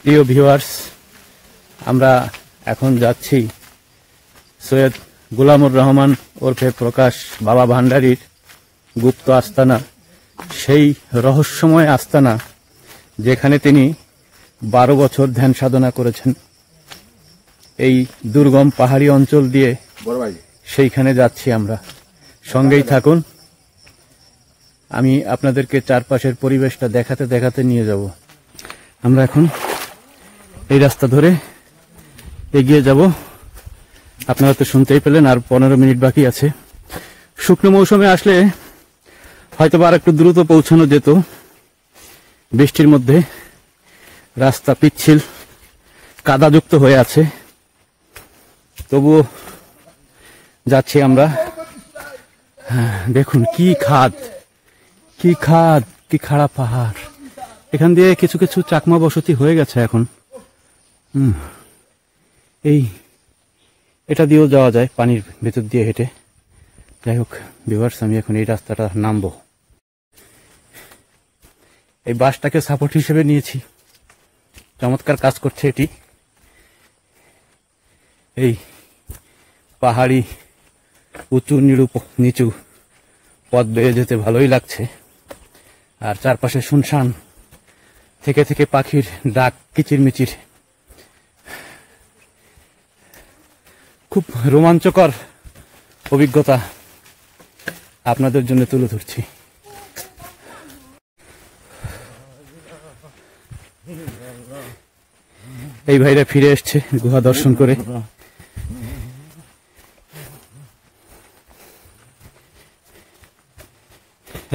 প্রিয় ভিউয়ার্স, আমরা এখন যাচ্ছি সৈয়দ গোলামুর রহমান ওরফে প্রকাশ বাবা ভান্ডারীর গুপ্ত আস্তানা, সেই রহস্যময় আস্তানা যেখানে তিনি 12 বছর ধ্যান সাধনা করেছেন। এই দুর্গম পাহাড়ি অঞ্চল দিয়ে সেইখানে যাচ্ছি আমরা। সঙ্গেই থাকুন, আমি আপনাদেরকে চারপাশের পরিবেশটা দেখাতে দেখাতে নিয়ে যাব। আমরা এখন এই রাস্তা ধরে এগিয়ে যাব। আপনারা তো শুনতেই পেলেন, আর 15 মিনিট বাকি আছে। শুকনো মৌসুমে আসলে হয়তো আর একটু দ্রুত পৌঁছানো যেত। বৃষ্টির মধ্যে রাস্তা পিচ্ছিল, কাদাযুক্ত হয়ে আছে, তবুও যাচ্ছি আমরা। দেখুন কি খাদ, কি খাদ, কি খাড়া পাহাড়। এখান দিয়ে কিছু কিছু চাকমা বসতি হয়ে গেছে এখন। এটা দিয়েও যাওয়া যায় পানির ভেতর দিয়ে হেঁটে। যাই হোক ভিউয়ার্স, আমি এখন এই রাস্তাটা নামবো। এই বাসটাকে সাপোর্ট হিসেবে নিয়েছি, চমৎকার কাজ করছে এটি। এই পাহাড়ি উঁচু নিচু পথ বেয়ে যেতে ভালোই লাগছে। আর চারপাশে শুনশান, থেকে থেকে পাখির ডাক, কিচিরমিচির। খুব রোমাঞ্চকর অভিজ্ঞতা আপনাদের জন্য তুলে ধরছি। এই ভাইরা ফিরে এসছে গুহা দর্শন করে।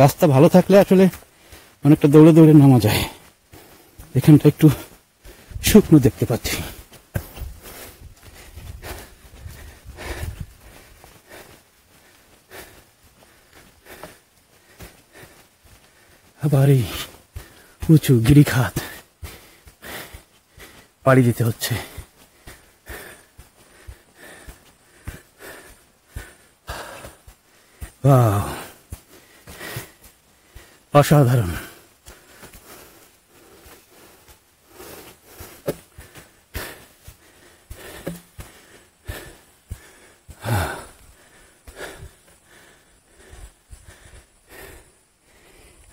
রাস্তা ভালো থাকলে আসলে অনেকটা দৌড়ে দৌড়ে নামা যায়। এখানটা একটু শুকনো দেখতে পাচ্ছি। আবার এই উঁচু গিরিখাত পাড়ি দিতে হচ্ছে। অসাধারণ।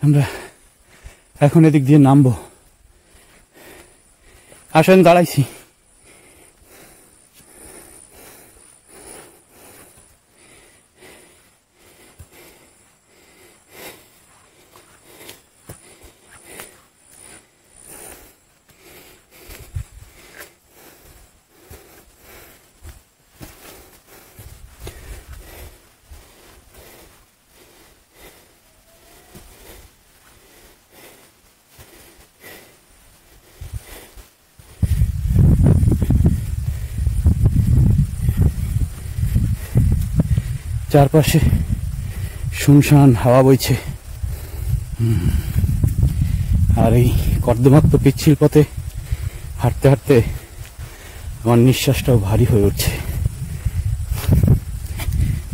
আমরা এখন এদিক দিয়ে নামবো। আসেন, দাঁড়াইছি। চারপাশে শুনশান, হাওয়া বইছে। আর এই কর্দমাক্ত পিচ্ছিল পথে হাঁটতে হাঁটতে আমার নিঃশ্বাসটাও ভারী হয়ে উঠছে।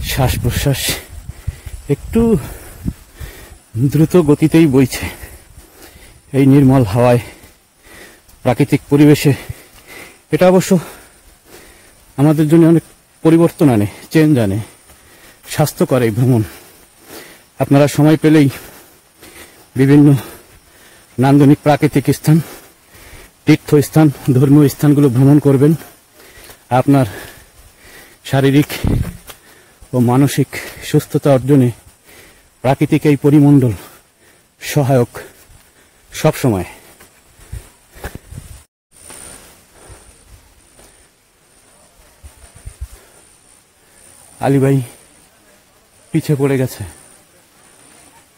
শ্বাস প্রশ্বাস একটু দ্রুত গতিতেই বইছে। এই নির্মল হাওয়ায়, প্রাকৃতিক পরিবেশে। এটা অবশ্য আমাদের জন্য অনেক পরিবর্তন আনে, চেঞ্জ আনে, স্বাস্থ্যকর এই ভ্রমণ। আপনারা সময় পেলেই বিভিন্ন নান্দনিক প্রাকৃতিক স্থান, তীর্থস্থান, ধর্মীয় স্থানগুলো ভ্রমণ করবেন। আপনার শারীরিক ও মানসিক সুস্থতা অর্জনে প্রাকৃতিক এই পরিমণ্ডল সহায়ক সবসময়। আলী ভাই পিছে পড়ে গেছে।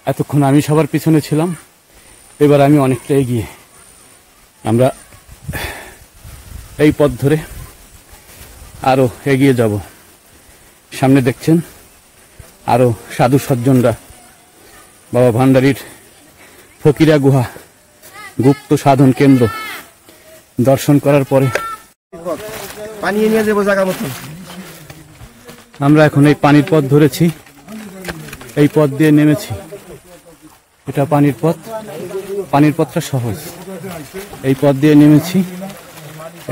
এতক্ষণ আমি সবার পিছনে ছিলাম, এবার আমি অনেকটা এগিয়ে। আমরা এই পথ ধরে আরো এগিয়ে যাব। সামনে দেখছেন আরো সাধু সজ্জনরা বাবা ভান্ডারীর ফকিরা গুহা গুপ্ত সাধন কেন্দ্র দর্শন করার পরে আমরা এখন এই পানির পথ ধরেছি। এই পথ দিয়ে নেমেছি। এটা পানির পথ। পানির পথটা সহজ। এই পথ দিয়ে নেমেছি,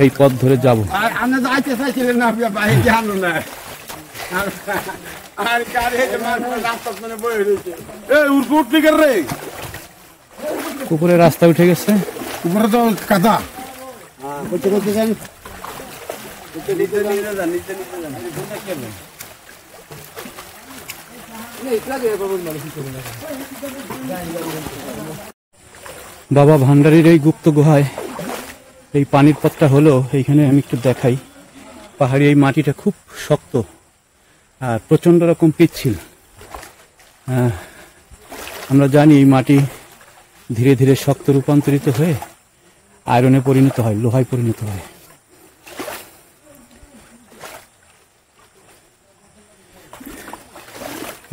এই পথ ধরে যাব। উপরে রাস্তা উঠে গেছে, উপরে তো কাদা। বাবা ভান্ডারীর এই গুপ্ত গুহায় এই পানির পথটা হলো, এইখানে আমি একটু দেখাই। পাহাড়ি এই মাটিটা খুব শক্ত আর প্রচন্ড রকম পিচ্ছিল। আমরা জানি এই মাটি ধীরে ধীরে শক্ত রূপান্তরিত হয়ে আয়রনে পরিণত হয়, লোহায় পরিণত হয়।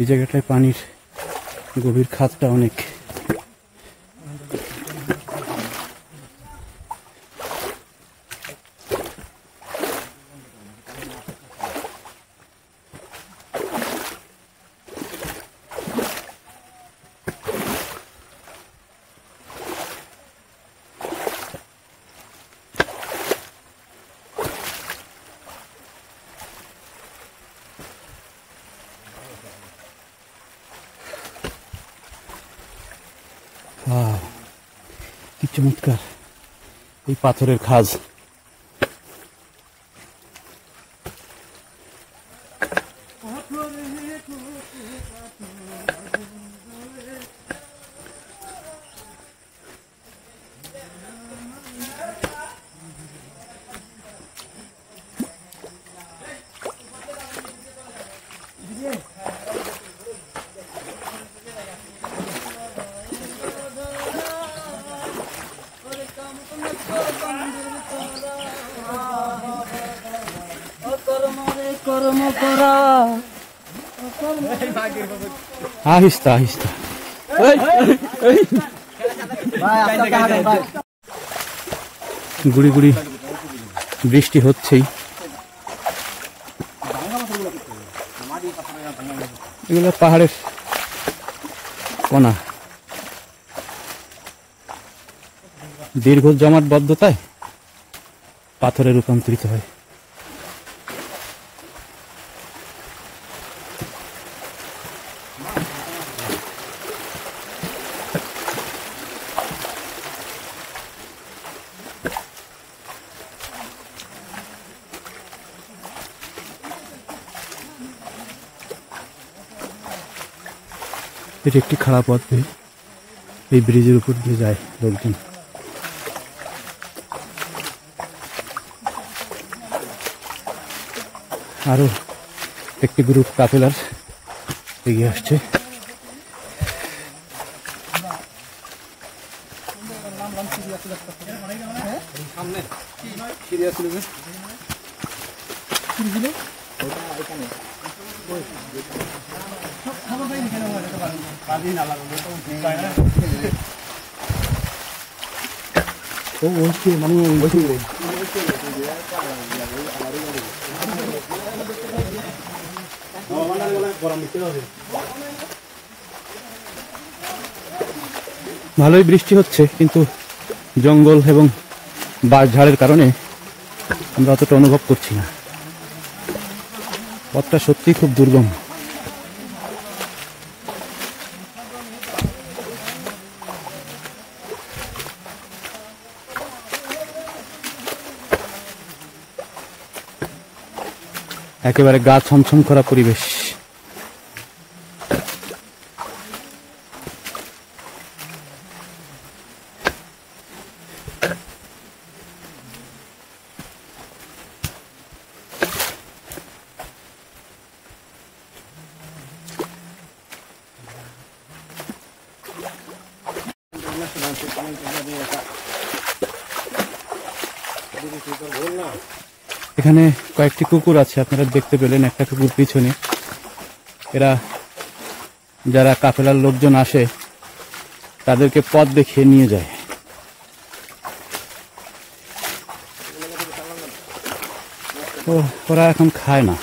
এই জায়গাটায় পানির গভীর খাতটা অনেক। কি চমৎকার এই পাথরের খাজ। আহিস্তা আহিস্তা, গুড়ি গুড়ি বৃষ্টি হচ্ছেই। এগুলো পাহাড়ের কোনা, দীর্ঘ জমাটবদ্ধতায় পাথরে রূপান্তরিত হয়। এটি একটি খারাপ পথ, এই ব্রিজের উপর দিয়ে যায় লোকজন। আরো একটি গ্রুপ কাফেলার এগিয়ে আসছে। ভালোই বৃষ্টি হচ্ছে, কিন্তু জঙ্গল এবং বাঁশঝাড়ের কারণে আমরা অতটা অনুভব করছি না। পথটা সত্যিই খুব দুর্গম। একেবারে গা ছমছম করা পরিবেশ। এখানে কয়েকটি কুকুর আছে, আপনারা দেখতে পেলেন একটা কুকুর পিছনে। এরা যারা কাফেলার লোকজন আসে তাদেরকে পথ দেখিয়ে নিয়ে যায়। ওরা এখন খায় না।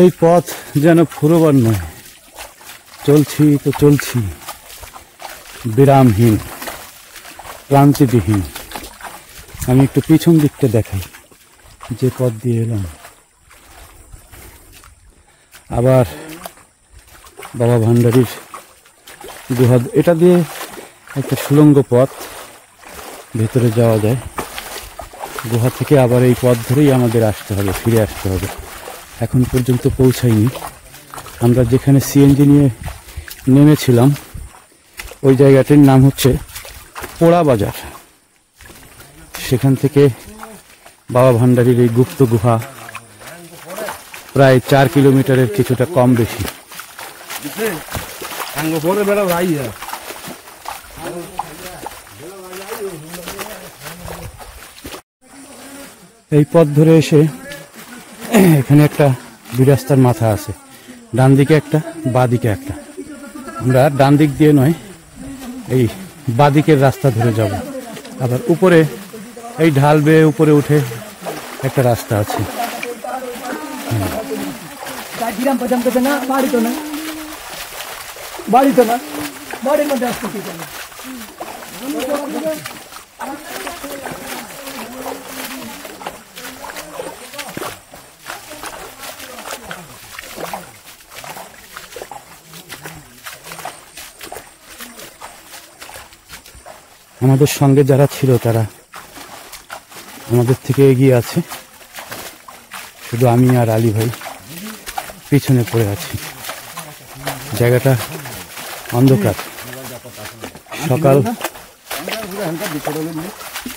এই পথ যেন ফুরোবার নয়, চলছি তো চলছি, বিরামহীন, ক্লান্তিবিহীন। আমি একটু পিছন দিকটা দেখাই, যে পথ দিয়ে এলাম। আবার বাবা ভান্ডারীর গুহা, এটা দিয়ে একটা সুড়ঙ্গ পথ, ভেতরে যাওয়া যায়। গুহা থেকে আবার এই পথ ধরেই আমাদের আসতে হবে, ফিরে আসতে হবে। এখন পর্যন্ত পৌঁছাইনি। আমরা যেখানে সিএনজি নিয়ে নেমেছিলাম ওই জায়গাটির নাম হচ্ছে পোড়া বাজার। সেখান থেকে বাবা ভান্ডারীর এই গুপ্ত গুহা প্রায় 4 কিলোমিটারের কিছুটা কম বেশি। এই পথ ধরে এসে এখানে একটা দুই রাস্তার মাথা আছে, ডান দিকে একটা, বাঁ দিকে একটা। আমরা ডান দিক দিয়ে নয়, এই বাঁ দিকের রাস্তা ধরে যাব। আবার উপরে এই ঢাল বেয়ে উপরে উঠে একটা রাস্তা আছে। আমাদের সঙ্গে যারা ছিল তারা আমাদের থেকে এগিয়ে আছে, শুধু আমি আর আলী ভাই পিছনে পড়ে আছি। জায়গাটা অন্ধকার, সকাল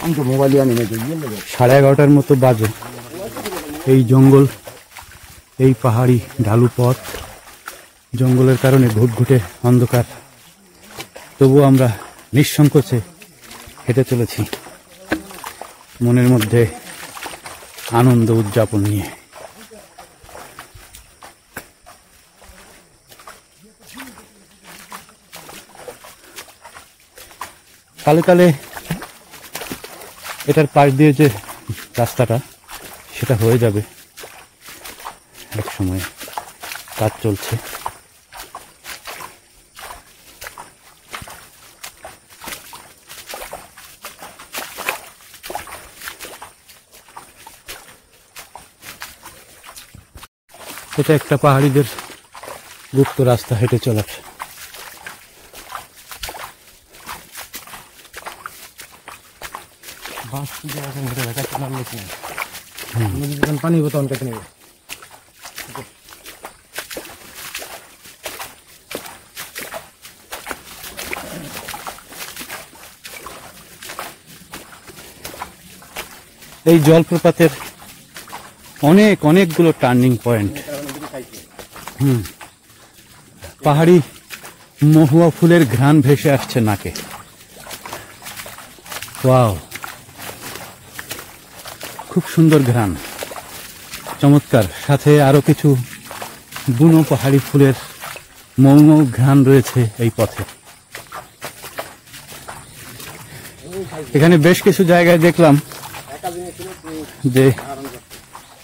11:30 মতো বাজে। এই জঙ্গল, এই পাহাড়ি ঢালু পথ, জঙ্গলের কারণে ঘুটঘুটে অন্ধকার, তবুও আমরা নিঃসংকোচে হেঁটে চলেছি, মনের মধ্যে আনন্দ উদযাপন নিয়ে। কালে কালে এটার পাশ দিয়ে যে রাস্তাটা, সেটা হয়ে যাবে এক সময়, কাজ চলছে। এটা একটা পাহাড়িদের গুপ্ত রাস্তা, হেঁটে চলার। পানি বোতল কেটে নেবে। এই জলপ্রপাতের অনেকগুলো টার্নিং পয়েন্ট। পাহাড়ি মহুয়া ফুলের ঘ্রাণ ভেসে আসছে নাকে। ওয়াও, খুব সুন্দর ঘ্রাণ, চমৎকার। সাথে আরো কিছু বুনো পাহাড়ি ফুলের মৌ মৌ ঘ্রাণ রয়েছে এই পথে। এখানে বেশ কিছু জায়গায় দেখলাম যে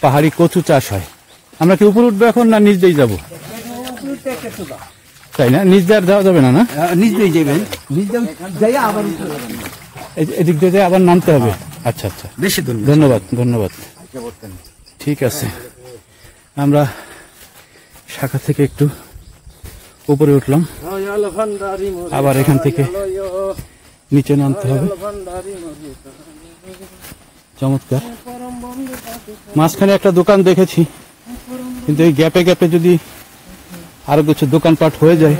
পাহাড়ি কচু চাষ হয়। আমরা কি উপরে উঠবো এখন, না নিচ দিয়ে যাবো? তাই না, নিচ দিয়ে আর যাওয়া যাবে না? না, নিচ দিয়ে যাবেন, এদিক দিয়ে আবার নামতে হবে। আচ্ছা আচ্ছা, বেশি ধন্যবাদ ধন্যবাদ। ঠিক আছে, আমরা শাখা থেকে একটু উপরে উঠলাম, আবার এখান থেকে নিচে নামতে হবে। চমৎকার। মাঝখানে একটা দোকান দেখেছি, কিন্তু এই গ্যাপে গ্যাপে যদি আরো কিছু দোকানপাট হয়ে যায়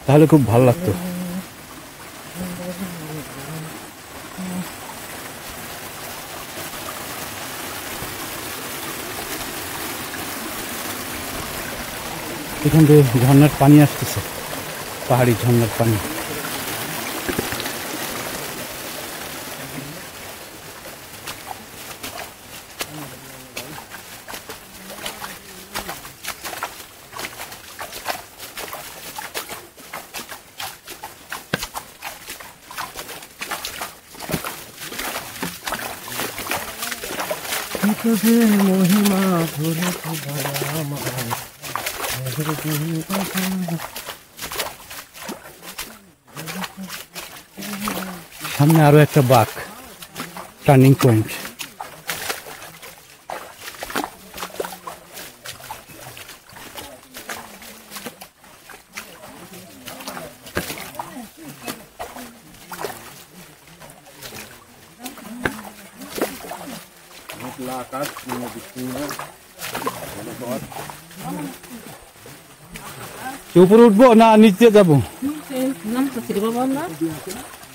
তাহলে খুব ভালো লাগতো। এখান থেকে ঝর্ণার পানি আসতেছে, পাহাড়ি ঝর্ণার পানি। মহিমা সামনে আরো একটা বাঁক, টার্নিং পয়েন্ট। উপরে উঠবো না নিচ দিয়ে যাবো?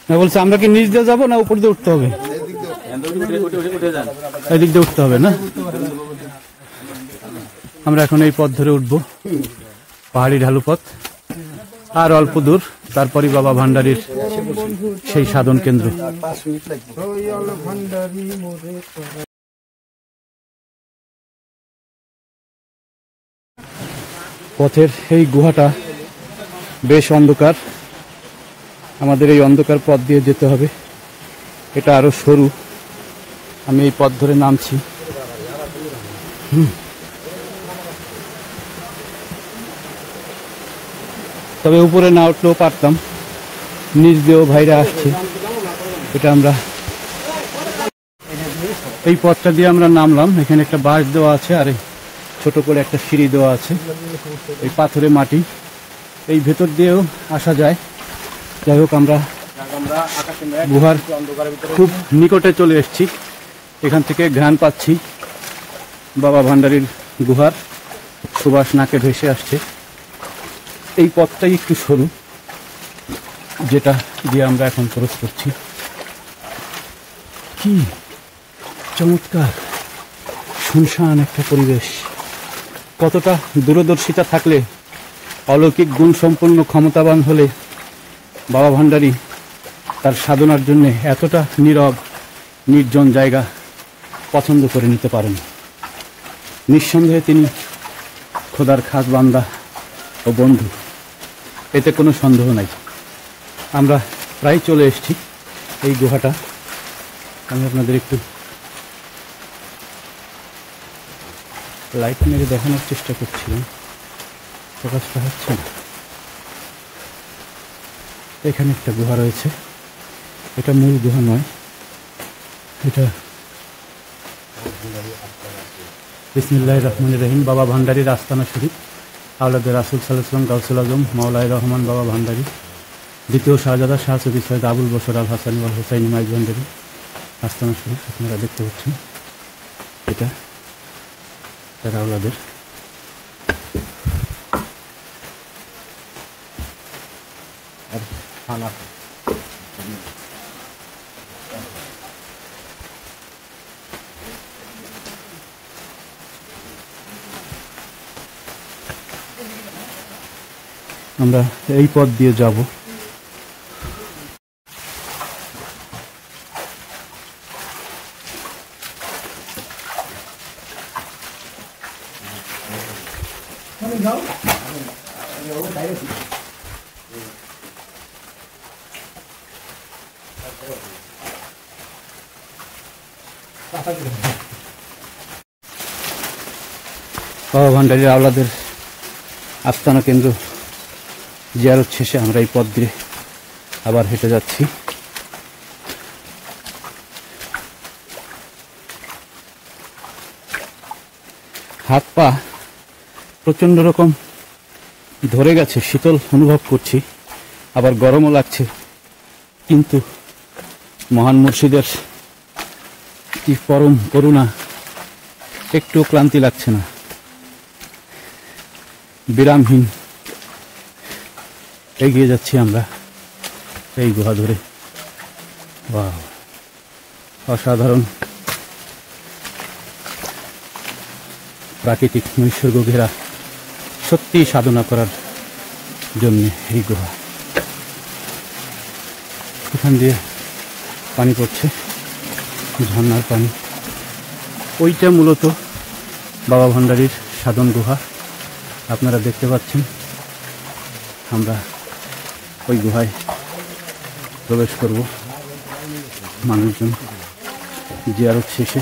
না বলছে আমরা কি নিচ দিয়ে যাবো না উপর দিয়ে উঠতে হবে? এদিক দিয়ে উঠতে হবে না? আমরা এখন এই পথ ধরে উঠবো, পাহাড়ি ঢালু পথ। আর অল্প দূর, তারপরই বাবা ভান্ডারীর সেই সাধন কেন্দ্র। পথের এই গুহাটা বেশ অন্ধকার, আমাদের এই অন্ধকার পথ দিয়ে যেতে হবে। এটা আরো সরু, আমি এই পথ ধরে নামছি। তবে উপরে না উঠলেও পারতাম, নিচ দিয়েও ভাইরা আসছে। এটা আমরা এই পথটা দিয়ে আমরা নামলাম। এখানে একটা বাঁশ দেওয়া আছে, আর ছোট করে একটা সিঁড়ি দেওয়া আছে। এই পাথরে মাটি, এই ভেতর দিয়েও আসা যায়। যাই হোক, আমরা গুহার খুব নিকটে চলে এসেছি। এখান থেকে ঘ্রাণ পাচ্ছি বাবা ভান্ডারীর গুহার সুবাস নাকে ভেসে আসছে। এই পথটাই একটু সরু, যেটা দিয়ে আমরা এখন ক্রস করছি। কি চমৎকার শুনশান একটা পরিবেশ! কতটা দূরদর্শিতা থাকলে, অলৌকিক গুণ সম্পন্ন ক্ষমতাবান হলে বাবা ভান্ডারী তার সাধনার জন্য এতটা নীরব নির্জন জায়গা পছন্দ করে নিতে পারেন। নিঃসন্দেহে তিনি খোদার খাস বান্দা ও বন্ধু, এতে কোনো সন্দেহ নাই। আমরা প্রায় চলে এসেছি এই গুহাটা। আমি আপনাদের একটু লাইট মেরে দেখানোর চেষ্টা করছিলাম, প্রকাশটা হচ্ছে না। এখানে একটা গুহা রয়েছে, এটা মূল গুহা নয়, এটা বিসমিল্লাহির রহমানির রহিম বাবা ভান্ডারীর আস্তানা শরীফ, আওলাদে রাসূল সাল্লাল্লাহু আলাইহি ওয়াসাল্লাম গাউসুল আজম মাওলানা রহমান বাবা ভান্ডারী, দ্বিতীয় শাহজাদা শাহ সৈয়দ সৈয়দ আবুল বশর আল হাসান ওয়াল হুসাইন মাইজ ভান্ডারী আস্তানা শরীফ। আপনারা দেখতে পাচ্ছেন এটা তার আওলাদের। আর খানা আমরা এই পথ দিয়ে যাব। বাবা ভান্ডারীর আওলাদের আস্তানা কেন্দ্র জিয়ারত শেষে আমরা এই পথ দিয়ে আবার হেঁটে যাচ্ছি। হাত পা প্রচন্ড রকম ধরে গেছে, শীতল অনুভব করছি, আবার গরমও লাগছে, কিন্তু মহান মুর্শিদের কি পরম করুণা, একটু ক্লান্তি লাগছে না। বিরামহীন এগিয়ে যাচ্ছি আমরা এই গুহা ধরে। ওয়াও, অসাধারণ প্রাকৃতিক নৈসর্গ ঘেরা, সত্যি সাধনা করার জন্য এই গুহা। এখান দিয়ে পানি পড়ছে, ঝর্ণার পানি। ওইটা মূলত বাবা ভান্ডারীর সাধন গুহা, আপনারা দেখতে পাচ্ছেন। আমরা ওই গুহায় প্রবেশ করব। মানুষজন জিয়ারত শেষে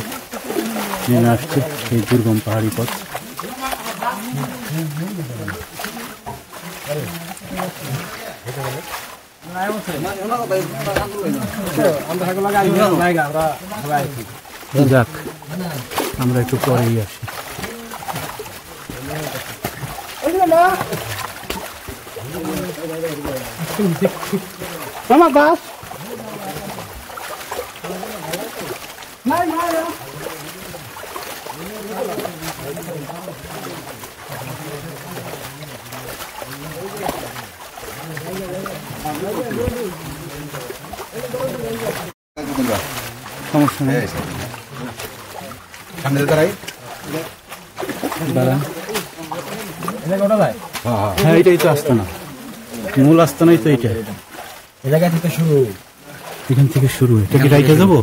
নেমে আসছে এই দুর্গম পাহাড়ি পথ। যাক, আমরা একটু পরেই আসি। বাস সমস্যা নেই, হ্যাঁ এটাই তো আস্তানা, মূল আস্তানাই তো এইটা। এখান থেকে শুরু, এটা কি রাইটে যাবো?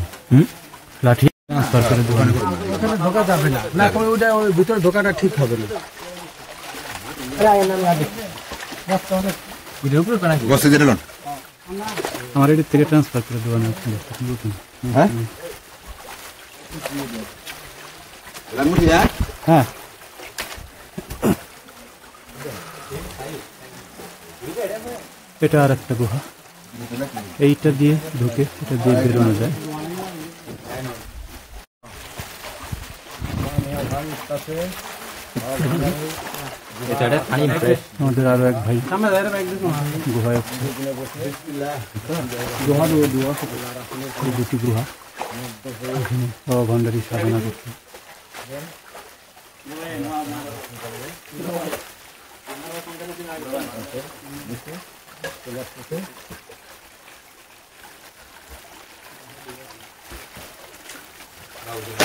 লাঠি ট্রান্সফার করে দোকানে ঢোকা যাবে না, না ওই ভিতরে ঢোকাটা ঠিক হবে না। আমার এটার থেকে ট্রান্সফার করে দোকানে। হ্যাঁ এটা আর একটা গুহা, এইটা দিয়ে ঢুকে এটা দিয়ে বেরোনো যায়। আমাদের আরো এক ভাই গুহায় দুটি গুহা, বাবা ভান্ডারী সাধনা করছে।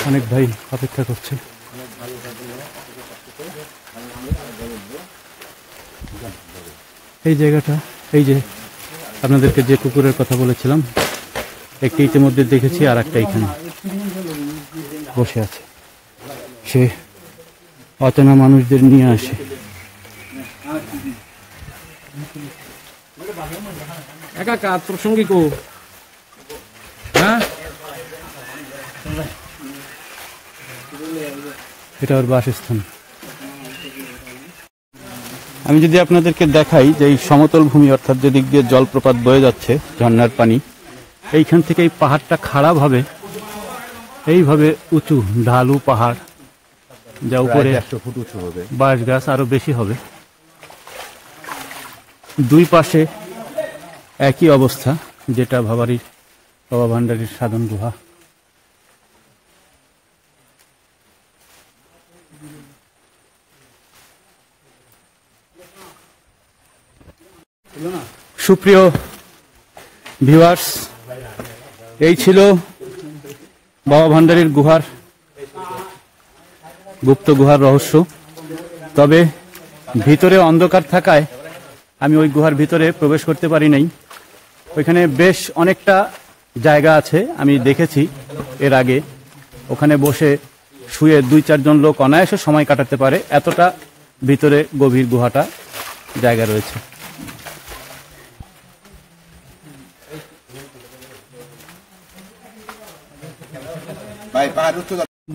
অনেক ভাই অপেক্ষা করছে। এই জায়গাটা, এই যে আপনাদেরকে যে কুকুরের কথা বলেছিলাম, একটি ইতিমধ্যে দেখেছি, আর একটা এখানে বসে আছে। সে অচেনা মানুষদের নিয়ে আসে। একা প্রসঙ্গিক, হ্যাঁ এটা ওর বাসস্থান। আমি যদি আপনাদেরকে দেখাই যে এই সমতল ভূমি, অর্থাৎ যেদিক দিয়ে জলপ্রপাত বয়ে যাচ্ছে, ঝর্ণার পানি, এইখান থেকে এই পাহাড়টা খাড়া ভাবে, এইভাবে উঁচু ঢালু পাহাড়, যা উপরে 100 ফুট উঁচু হবে, বাঁশ গাছ আরো বেশি হবে। দুই পাশে একই অবস্থা, যেটা বাবা ভান্ডারীর সাধন গুহা। সুপ্রিয় ভিউয়ার্স, এই ছিল বাবা ভান্ডারীর গুহার, গুপ্ত গুহার রহস্য। তবে ভিতরে অন্ধকার থাকায় আমি ওই গুহার ভিতরে প্রবেশ করতে পারি নাই। ওইখানে বেশ অনেকটা জায়গা আছে, আমি দেখেছি এর আগে। ওখানে বসে শুয়ে 2-4 জন লোক অনায়াসে সময় কাটাতে পারে, এতটা ভিতরে গভীর গুহাটা জায়গা রয়েছে।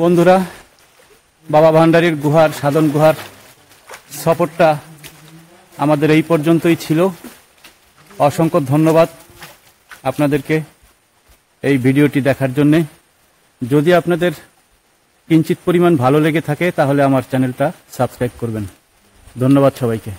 বন্ধুরা, বাবা ভান্ডারীর গুহার, সাধন গুহার সফরটা আমাদের এই পর্যন্তই ছিল। অসংখ্য ধন্যবাদ আপনাদেরকে এই ভিডিওটি দেখার জন্যে। যদি আপনাদের কিঞ্চিত পরিমাণ ভালো লেগে থাকে তাহলে আমার চ্যানেলটা সাবস্ক্রাইব করবেন। ধন্যবাদ সবাইকে।